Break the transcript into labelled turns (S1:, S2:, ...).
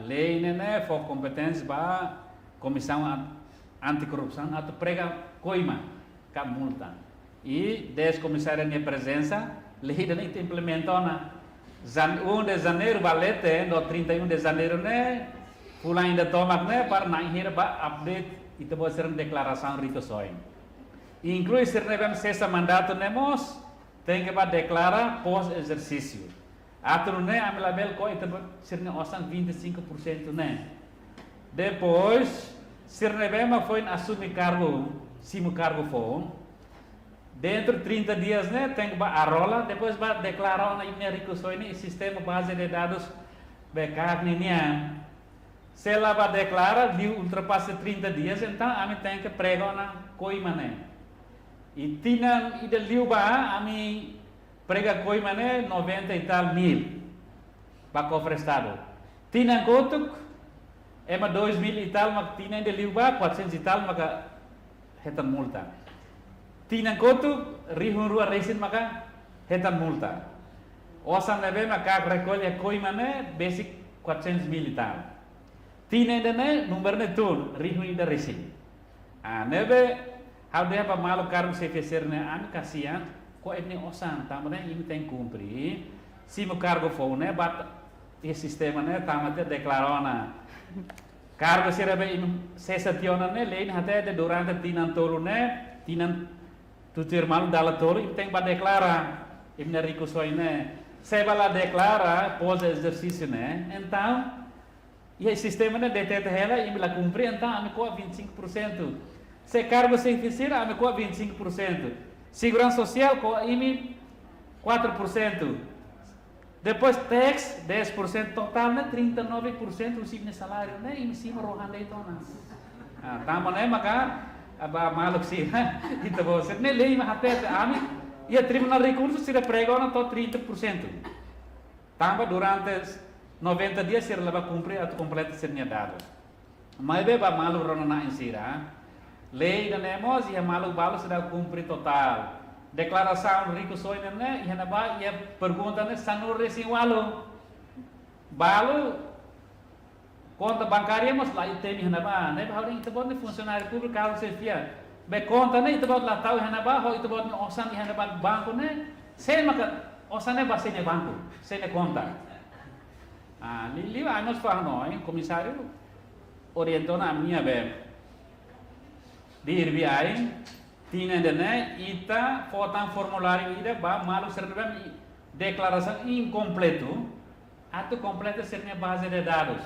S1: lei né for competência para comissão anticorrupção ato prega coima cap multa e 10 comissários em presença lei nem implementou na 1 de janeiro valete no 31 de janeiro né pula ainda toma né para naik ba update itu buat ser declaração rico soin inclui ser nebem sesa mandato nemos tem que declarar pós exercício atau né a label ko itu ser ne osang 25% né depois ser nebem foi assumir cargo simu cargo foi dentro de 30 dias né tem que arola depois vai declarar na imne rico soin sistema base de dados backup ninya se ela vai declarar de ultrapassa 30 dias então a mim tem que pregar na coima né e tinha ida liu ba a mim prega coima né 90 e tal mil para cofre estado tinha gotuk ema 2 mil e tal mas tinha ida liu ba 400 e tal maka hetan multa tinha gotuk rihun rua resin maka hetan multa osan nebe maka recolhe coima né basic 400 mil e tal Tina ne number ne tun rihu ida resin. Nebe how dia pa malu karung se feser ne an kasian ko etni osan tamane ini tem cumprir. Si mo cargo fo ne bat e sistema ne tamate declarona. Cargo se rebe im sesationa ne lein hate de durante tinan tolu ne tinan tutir malu dala tolu im tem ba declara im ne rico soine. Se bala declara pós exercício ne então e o sistema né deteta ela e me la cumprir então a me coa 25%. Se cargo se eficiente a me coa 25%. Segurança social coa imi 4%. Depois tax 10% total né 39% recebe salário né em cima rohan de tona. Tamo né maka aba maluk si itu você né lei ma até a mim e a tribunal recurso se pregona to 30%. Tamba durante 90 dias ser leva cumprir atau completa sernya dados. Mas beba malu rona insira. Lei da nemos e malu balu sudah cumprir total. Declaração rico soine né e naba e pergunta né sanur resi walu. Balu conta bancária mas lá tem naba né bahwa itu bot funcionário público kalau sefia. Be conta né itu bot lá tahu naba ho itu bot osan naba banco né. Sei maka osan né basine banco. Sei ne conta. Lili anos fa noi comissário orientou na minha bem di RBI tinha né ita fotam formulário ida ba malu serve declaração incompleto atau completa sernya base de dados